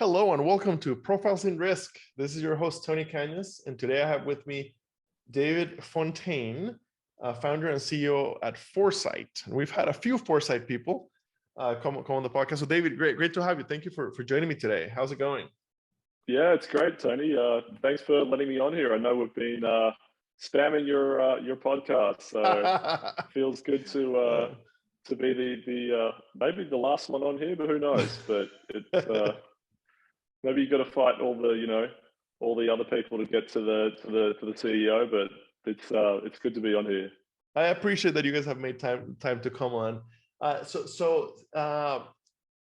Hello and welcome to Profiles in Risk. This is your host, Tony Cañas, and today I have with me David Fontain, founder and CEO at Foresight. And we've had a few Foresight people come on the podcast. So David, great to have you. Thank you for joining me today. How's it going? Yeah, it's great, Tony. Thanks for letting me on here. I know we've been spamming your podcast, so it feels good to be the maybe the last one on here, but who knows? But it's maybe you've got to fight all the other people to get to the CEO. But it's good to be on here. I appreciate that you guys have made time to come on.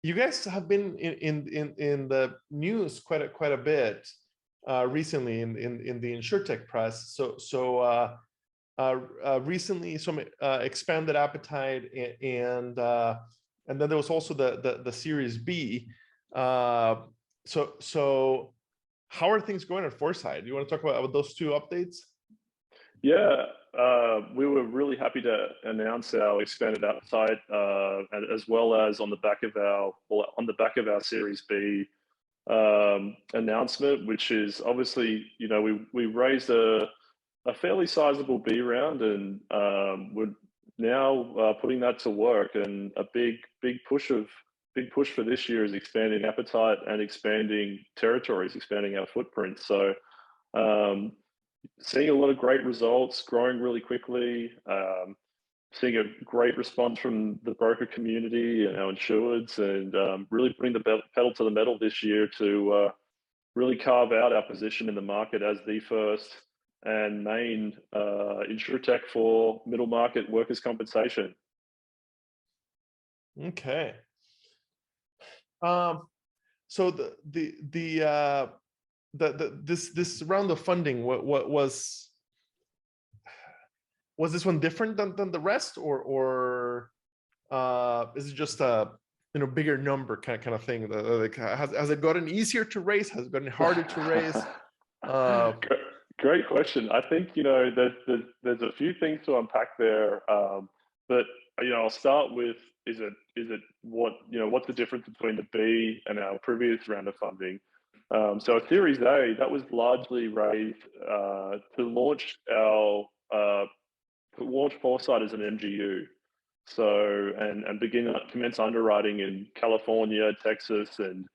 You guys have been in the news quite a bit recently in the Insurtech press. Recently some expanded appetite and then there was also the Series B. So how are things going at Foresight? Do you want to talk about those two updates? Yeah, we were really happy to announce our expanded appetite, as well as on the back of our Series B announcement, which is obviously, we raised a fairly sizable B round, and we're now putting that to work. And a big push for this year is expanding appetite and expanding territories, expanding our footprint. So seeing a lot of great results, growing really quickly, seeing a great response from the broker community and our insureds, and really putting the pedal to the metal this year to really carve out our position in the market as the first and main Insurtech for middle market workers' compensation. Okay. So this round of funding, what was this one different than the rest, or is it just a bigger number kind of thing? Like, has it gotten easier to raise? Has it gotten harder to raise? Great question. I think there's a few things to unpack there, but I'll start with what's the difference between the B and our previous round of funding. So a Series A, that was largely raised to launch Foresight as an MGU. So and commence underwriting in California, Texas, and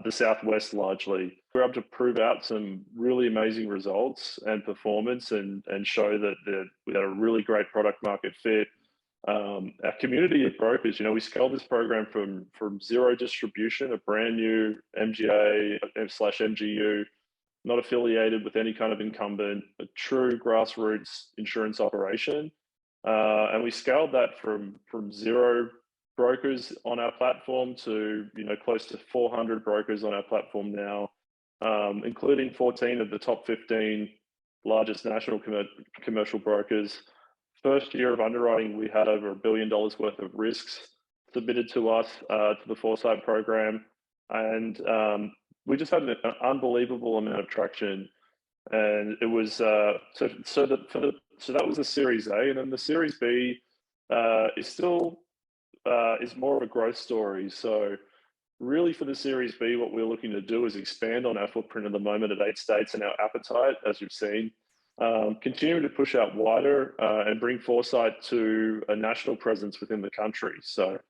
the Southwest largely. We're able to prove out some really amazing results and performance, and show that we had a really great product market fit. Our community of brokers, we scaled this program from zero distribution, a brand new MGA/MGU, not affiliated with any kind of incumbent, a true grassroots insurance operation. And we scaled that from zero brokers on our platform to close to 400 brokers on our platform now, including 14 of the top 15 largest national commercial brokers. First year of underwriting, we had over $1 billion worth of risks submitted to us to the Foresight program, and we just had an unbelievable amount of traction. And it was so that was the Series A, and then the Series B is more of a growth story. So really, for the Series B, what we're looking to do is expand on our footprint at the moment at 8 states and our appetite, as you've seen. Continuing to push out wider and bring Foresight to a national presence within the country. So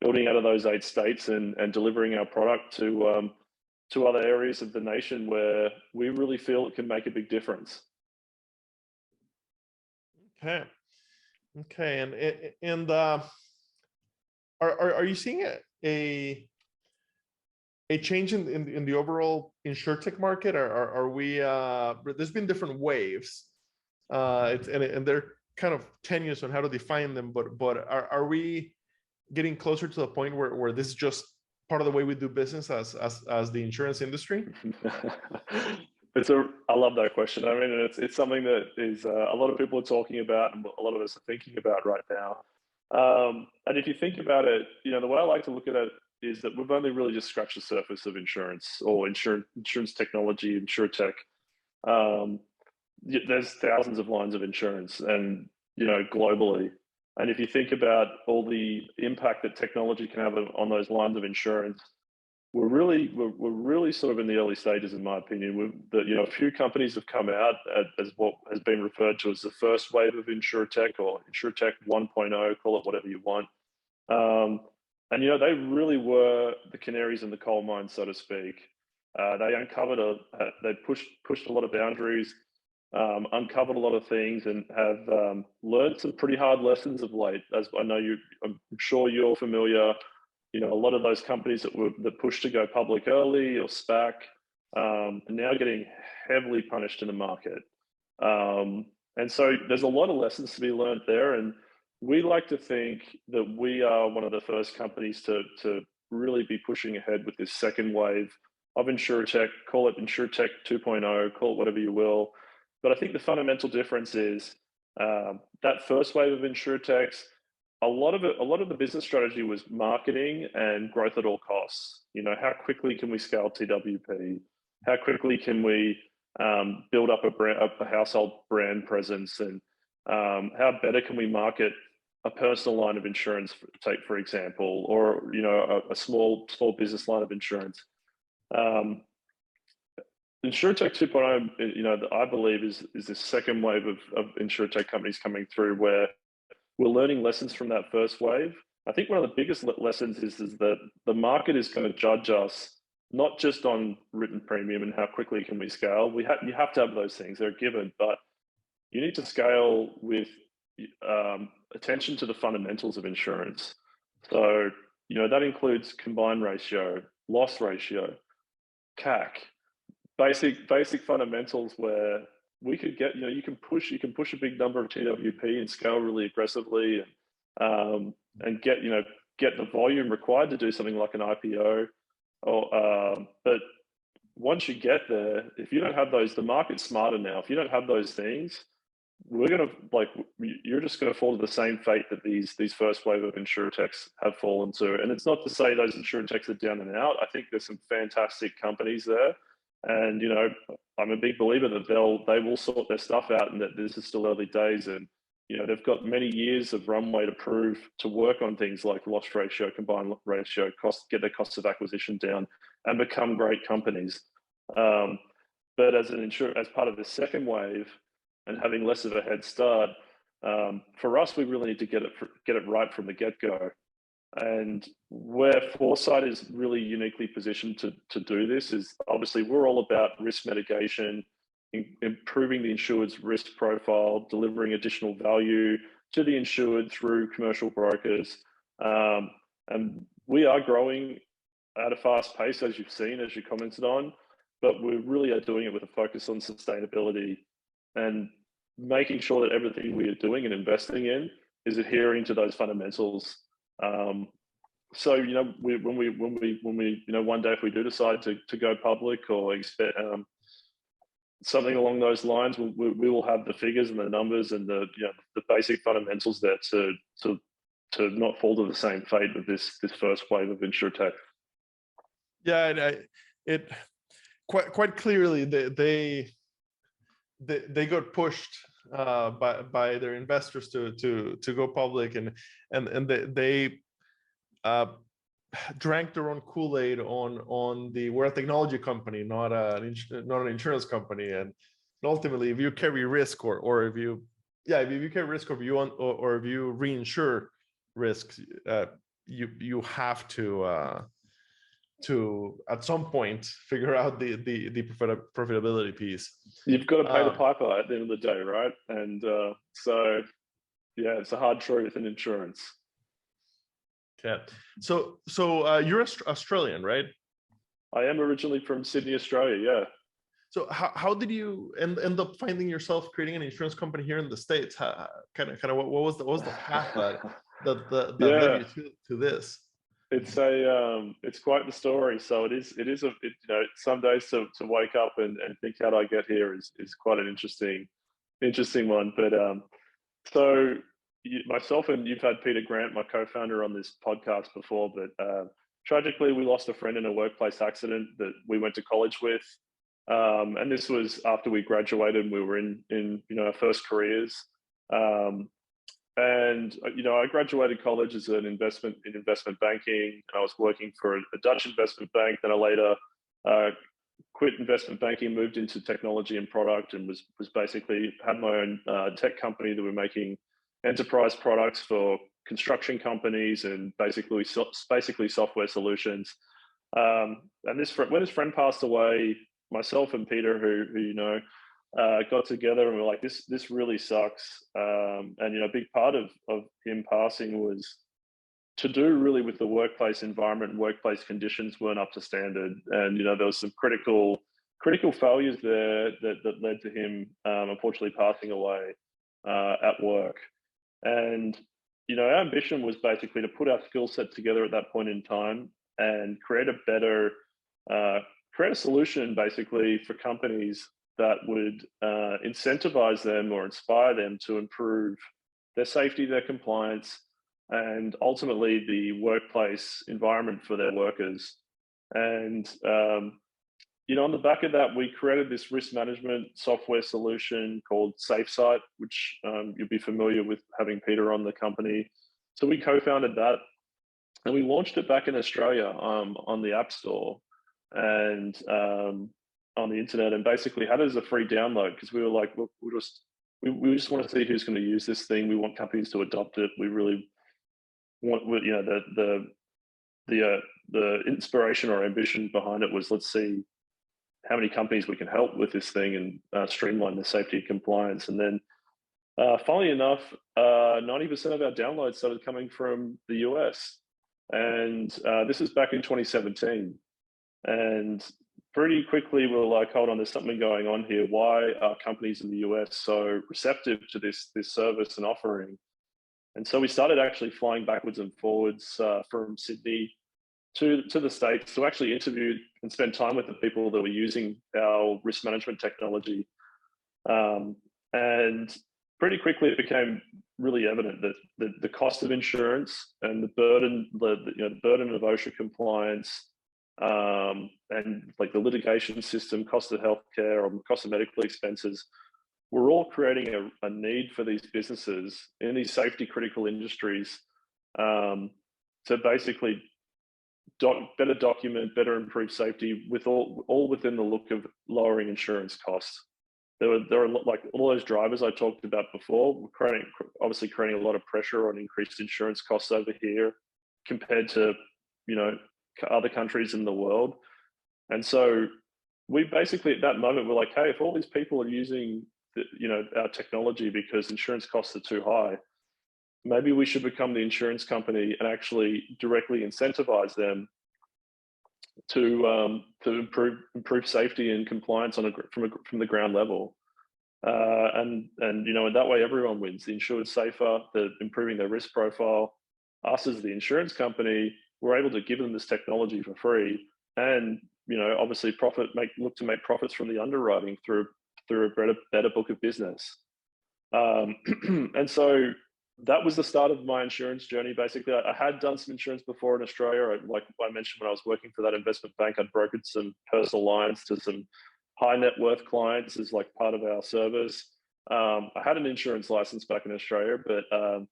building out of those 8 states and delivering our product to other areas of the nation where we really feel it can make a big difference. Okay. And are you seeing a change in the overall Insurtech market? Are we? There's been different waves, and they're kind of tenuous on how to define them. But are we getting closer to the point where this is just part of the way we do business as the insurance industry? I love that question. I mean, it's something that is a lot of people are talking about, and a lot of us are thinking about right now. And if you think about it, the way I like to look at it is that we've only really just scratched the surface of insurance or insurance technology, Insurtech. There's thousands of lines of insurance, and globally. And if you think about all the impact that technology can have on those lines of insurance, we're really sort of in the early stages, in my opinion. A few companies have come out as what has been referred to as the first wave of Insuretech, or Insuretech 1.0, call it whatever you want. And they really were the canaries in the coal mine, so to speak. They uncovered they pushed a lot of boundaries, uncovered a lot of things, and have learned some pretty hard lessons of late. As I know I'm sure you're familiar. A lot of those companies that pushed to go public early or SPAC are now getting heavily punished in the market. And so there's a lot of lessons to be learned there. And we like to think that we are one of the first companies to really be pushing ahead with this second wave of Insuretech. Call it Insuretech 2.0, call it whatever you will. But I think the fundamental difference is that first wave of Insuretechs, a lot of the business strategy was marketing and growth at all costs. How quickly can we scale TWP? How quickly can we build up a household brand presence? And how better can we market a personal line of insurance, for example, or a small business line of insurance? Insuretech 2.0, I believe is this second wave of Insuretech companies coming through, where we're learning lessons from that first wave. I think one of the biggest lessons is that the market is going to judge us not just on written premium and how quickly can we scale. You have to have those things, they're given, but you need to scale with attention to the fundamentals of insurance. So that includes combined ratio, loss ratio, CAC, basic fundamentals where we could get, you can push a big number of TWP and scale really aggressively, and get the volume required to do something like an IPO. But once you get there, if you don't have those, the market's smarter now. If you don't have those things, you're just going to fall to the same fate that these first wave of Insuretechs have fallen to. And it's not to say those Insuretechs are down and out. I think there's some fantastic companies there. And, I'm a big believer that they will sort their stuff out, and that this is still early days. And, they've got many years of runway to work on things like loss ratio, combined ratio, get their costs of acquisition down, and become great companies. But as part of the second wave and having less of a head start, for us, we really need to get it right from the get-go. And where Foresight is really uniquely positioned to do this is, obviously, we're all about risk mitigation, improving the insured's risk profile, delivering additional value to the insured through commercial brokers. And we are growing at a fast pace, as you've seen, as you commented on, but we really are doing it with a focus on sustainability and making sure that everything we are doing and investing in is adhering to those fundamentals. So when we one day, if we do decide to go public or expect something along those lines, we will have the figures and the numbers and the basic fundamentals there to not fall to the same fate of this first wave of Insuretech. Yeah, and it quite clearly they got pushed by their investors to go public, and they drank their own Kool-Aid on we're a technology company, not an insurance company. And ultimately, if you carry risk or if you carry risk, or if you reinsure risks, you have to at some point figure out the profitability piece. You've got to pay the piper at the end of the day, right? And so yeah, it's a hard truth in insurance. Yeah. So you're Australian, right? I am originally from Sydney, Australia. Yeah. So how did you end up finding yourself creating an insurance company here in the States? Kind of what was the path that led you to this? It's quite the story. So some days to wake up and think how I get here is quite an interesting one. But so myself, and you've had Peter Grant, my co-founder, on this podcast before, but tragically we lost a friend in a workplace accident that we went to college with. And this was after we graduated and we were in our first careers. And I graduated college as an investment banking, and I was working for a Dutch investment bank. Then I later quit investment banking, moved into technology and product, and was basically had my own tech company that were making enterprise products for construction companies and basically software solutions. And when his friend passed away, myself and Peter, who got together and we're like, this really sucks. And a big part of him passing was to do really with the workplace environment and workplace conditions weren't up to standard. And there was some critical failures there that led to him unfortunately passing away at work. And our ambition was basically to put our skill set together at that point in time and create a solution basically for companies that would incentivize them or inspire them to improve their safety, their compliance, and ultimately the workplace environment for their workers. And on the back of that, we created this risk management software solution called Foresight, which you'll be familiar with having Peter on the company. So we co-founded that, and we launched it back in Australia on the App Store and on the internet, and basically had it as a free download because we were like, look, we just want to see who's going to use this thing. We want companies to adopt it. We really want, the inspiration or ambition behind it was, let's see how many companies we can help with this thing and streamline the safety and compliance. And then funnily enough, 90% of our downloads started coming from the US. And this was back in 2017. And pretty quickly, we were like, hold on, there's something going on here. Why are companies in the US so receptive to this service and offering? And so we started actually flying backwards and forwards from Sydney to the States to actually interview and spend time with the people that were using our risk management technology. And pretty quickly, it became really evident that the cost of insurance and the burden of OSHA compliance, and like the litigation system, cost of healthcare, or cost of medical expenses, we're all creating a need for these businesses in these safety critical industries to basically better document, better improve safety with all within the look of lowering insurance costs. There are like all those drivers I talked about before. We're obviously creating a lot of pressure on increased insurance costs over here compared to other countries in the world. And so we basically at that moment were like, hey, if all these people are using our technology because insurance costs are too high, maybe we should become the insurance company and actually directly incentivize them to improve safety and compliance from the ground level. And in that way, everyone wins. The insured safer, they're improving their risk profile. Us as the insurance company, we're able to give them this technology for free, and obviously look to make profits from the underwriting through a better book of business. And so that was the start of my insurance journey. Basically, I had done some insurance before in Australia. Like I mentioned, when I was working for that investment bank, I'd brokered some personal lines to some high net worth clients as like part of our service. I had an insurance license back in Australia, but I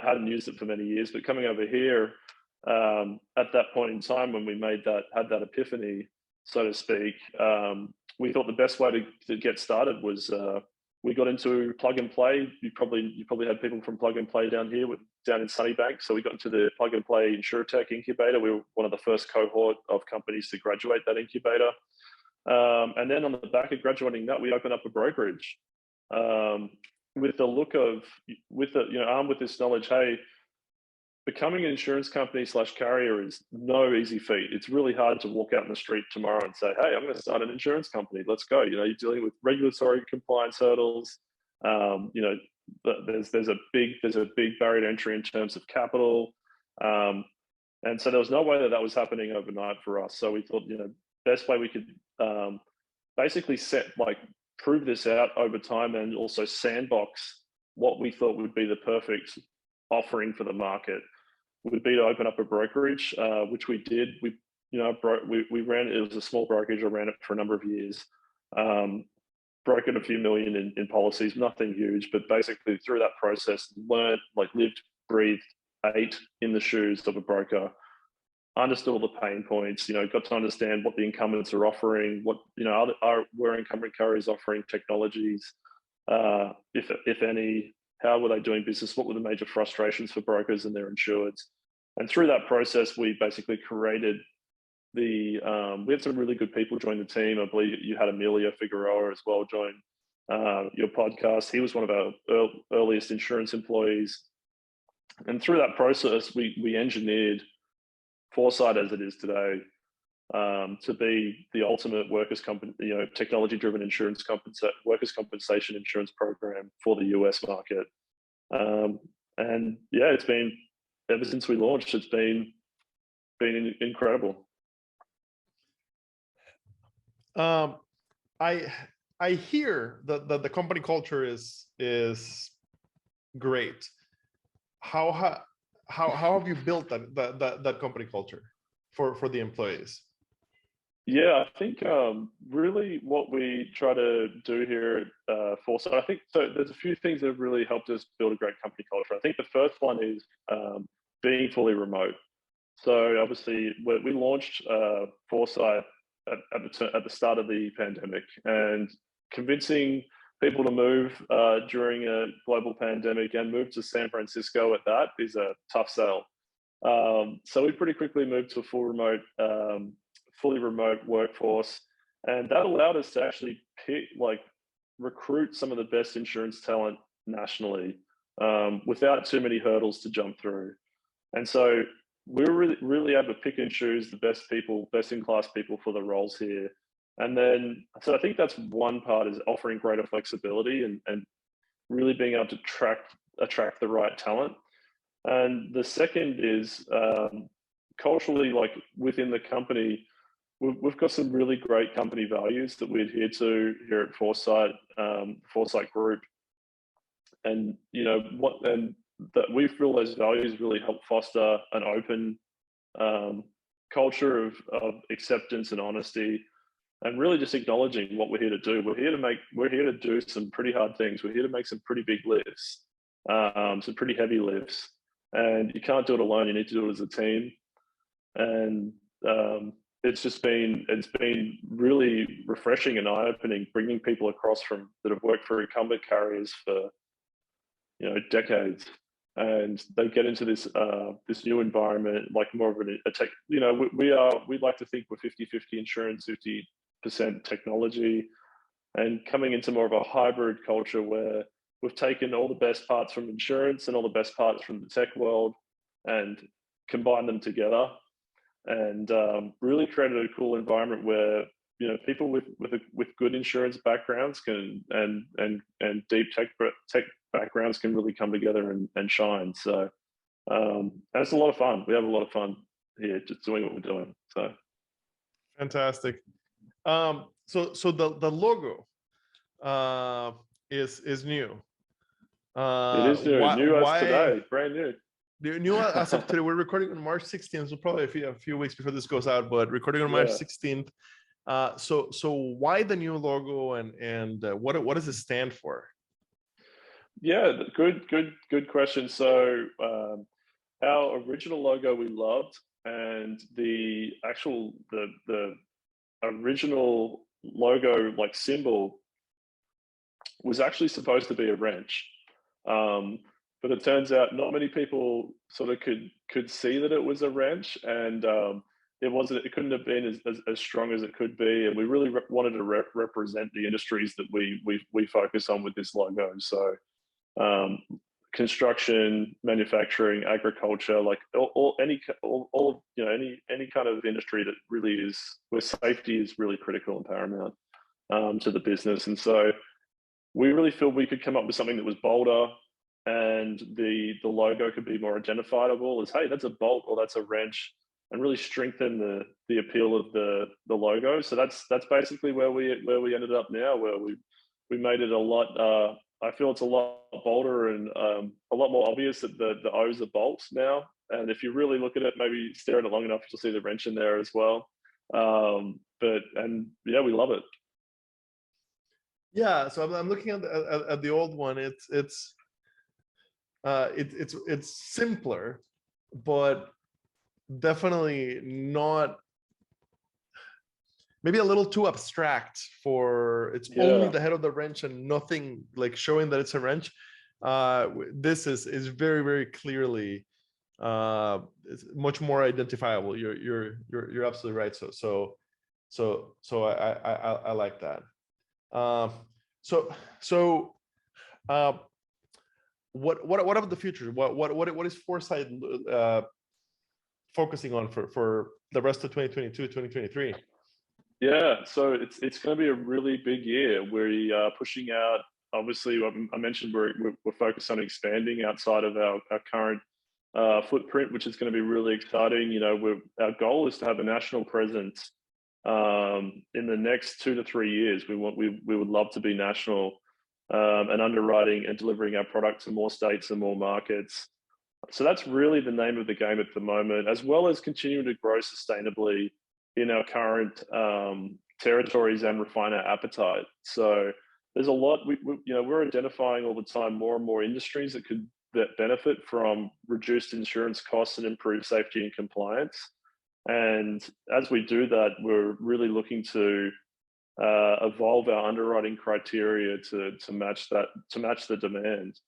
hadn't used it for many years. But coming over here, at that point in time when we had that epiphany, so to speak, we thought the best way to get started was we got into plug and play. You probably had people from plug and play down in Sunnybank. So we got into the plug and play Insuretech incubator. We were one of the first cohort of companies to graduate that incubator. And then on the back of graduating that, we opened up a brokerage with the look of, armed with this knowledge, hey, becoming an insurance company / carrier is no easy feat. It's really hard to walk out in the street tomorrow and say, hey, I'm going to start an insurance company. Let's go. You're dealing with regulatory compliance hurdles. There's a big barrier to entry in terms of capital. And so there was no way that was happening overnight for us. So we thought, best way we could basically prove this out over time and also sandbox what we thought would be the perfect offering for the market would be to open up a brokerage, which we did. We ran it. It was a small brokerage. I ran it for a number of years. broken a few million in policies, nothing huge, but basically through that process, learned, like lived, breathed, ate in the shoes of a broker, understood all the pain points, got to understand what the incumbents are offering, what, were incumbent carriers offering technologies, if any, how were they doing business, what were the major frustrations for brokers and their insureds. And through that process, we basically created we had some really good people join the team. I believe you had Emilio Figueroa as well join your podcast. He was one of our earliest insurance employees. And through that process, we engineered Foresight as it is today to be the ultimate workers' technology-driven workers' compensation insurance program for the US market. And yeah, it's been, ever since we launched, it's been incredible. I hear that the company culture is great. How have you built that company culture for the employees? Yeah, I think really what we try to do here at Foresight, I think so. There's a few things that have really helped us build a great company culture. I think the first one is being fully remote. So obviously, we launched Foresight at the start of the pandemic, and convincing people to move during a global pandemic and move to San Francisco at that is a tough sell. So we pretty quickly moved to a fully remote workforce, and that allowed us to actually recruit some of the best insurance talent nationally without too many hurdles to jump through. And so we were really able to pick and choose the best people, best in class people for the roles here. And then, so I think that's one part, is offering greater flexibility and really being able to attract the right talent. And the second is culturally, like within the company, we've got some really great company values that we adhere to here at Foresight, Foresight Group. And, that we feel those values really help foster an open culture of acceptance and honesty, and really just acknowledging what we're here to do. We're here to do some pretty hard things. We're here to make some pretty big lifts, some pretty heavy lifts, and you can't do it alone. You need to do it as a team. And it's been really refreshing and eye-opening, bringing people across that have worked for incumbent carriers for decades, and they get into this new environment, like more of a tech. We like to think we're 50-50 insurance, 50% technology, and coming into more of a hybrid culture where we've taken all the best parts from insurance and all the best parts from the tech world and combined them together, and really created a cool environment where people with good insurance backgrounds and deep tech backgrounds can really come together and shine. So it's a lot of fun. We have a lot of fun here just doing what we're doing. So fantastic. So the logo is new. It is new. New as today, brand new. New as of today. We're recording on March 16th, so probably a few weeks before this goes out, but recording on March 16th. So why the new logo, and what does it stand for? Yeah, good question. So our original logo we loved, and the original logo, like symbol, was actually supposed to be a wrench. But it turns out not many people sort of could see that it was a wrench, and it couldn't have been as strong as it could be. And we really wanted to represent the industries that we focus on with this logo. So construction, manufacturing, agriculture, like any kind of industry that really is, where safety is really critical and paramount to the business. And so we really feel we could come up with something that was bolder, and the logo could be more identifiable as, hey, that's a bolt or that's a wrench, and really strengthen the appeal of the logo. So that's basically where we ended up now, where we made it a lot. I feel it's a lot bolder and a lot more obvious that the O's are bolts now. And if you really look at it, maybe stare at it long enough, you'll see the wrench in there as well. We love it. Yeah, so I'm looking at the old one. It's simpler, but definitely not, maybe a little too abstract for, it's only Yeah. the head of the wrench and nothing like showing that it's a wrench. This is very, very clearly it's much more identifiable. You're absolutely right. I like that. Um, so what of the future? What is Foresight focusing on for the rest of 2022, 2023? Yeah, so it's going to be a really big year. We are pushing out. Obviously, I mentioned we're focused on expanding outside of our current footprint, which is going to be really exciting. You know, our goal is to have a national presence in the next 2 to 3 years. We would love to be national and underwriting and delivering our product to more states and more markets. So that's really the name of the game at the moment, as well as continuing to grow sustainably in our current territories and refine our appetite. So there's a lot. We're identifying all the time more and more industries that benefit from reduced insurance costs and improved safety and compliance. And as we do that, we're really looking to evolve our underwriting criteria to match the demand.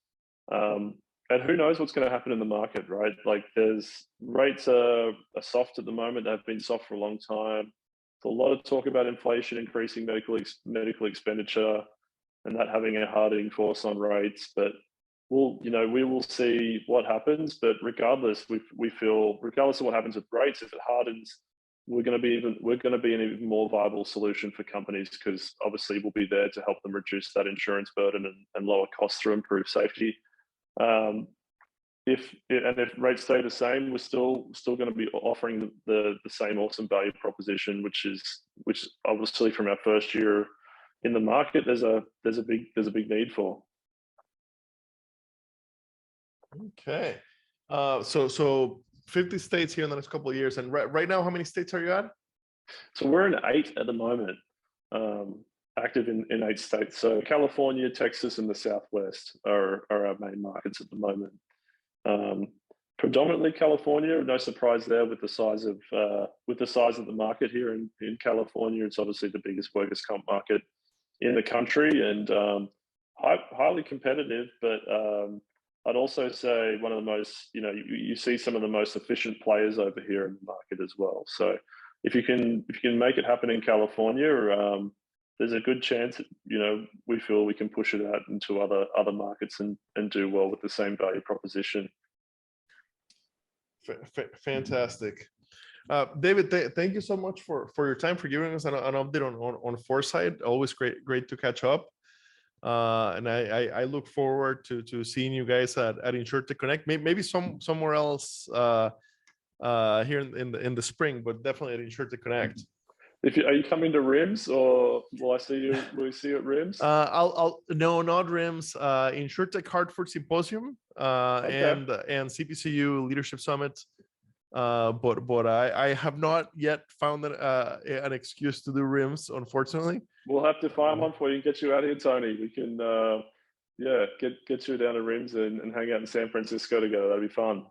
And who knows what's going to happen in the market, right? Like, rates are soft at the moment. They've been soft for a long time. There's a lot of talk about inflation increasing medical expenditure, and that having a hardening force on rates. But we will see what happens. But regardless, we feel regardless of what happens with rates, if it hardens, we're going to be an even more viable solution for companies, because obviously we'll be there to help them reduce that insurance burden and lower costs through improved safety. If rates stay the same, we're still going to be offering the same awesome value proposition, which obviously from our first year in the market, there's a big need for. Okay, so 50 states here in the next couple of years, and right now, how many states are you at? So we're in 8 at the moment, active in 8 states. So California, Texas, and the Southwest are our main markets at the moment. Predominantly California, no surprise there with the size of the market here in California. It's obviously the biggest workers' comp market in the country, and highly competitive. But I'd also say one of the most, you see some of the most efficient players over here in the market as well. So if you can make it happen in California, there's a good chance, we feel we can push it out into other markets and do well with the same value proposition. Fantastic. David, thank you so much for your time, for giving us an update on Foresight. Always great to catch up. And I look forward to seeing you guys at Insurtech Connect. Maybe somewhere else here in the spring, but definitely at Insurtech Connect. Are you coming to RIMS, or will we see you at RIMS? No, not RIMS. Insurtech Hartford Symposium Okay. and CPCU Leadership Summit. But I have not yet found an excuse to do RIMS, unfortunately. We'll have to find one for you and get you out here, Tony. We can get you down to RIMS and hang out in San Francisco together. That'd be fun.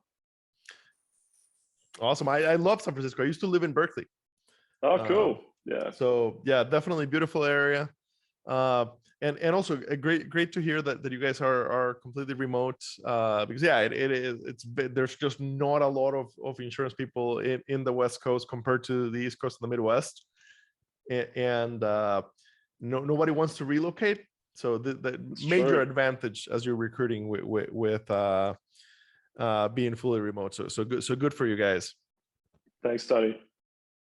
Awesome. I love San Francisco. I used to live in Berkeley. Oh, cool. Yeah. So yeah, definitely beautiful area. And also great to hear that you guys are completely remote, because yeah, there's just not a lot of insurance people in the West Coast compared to the East Coast and the Midwest, and nobody wants to relocate. So the major advantage as you're recruiting with being fully remote. So good for you guys. Thanks, Tony.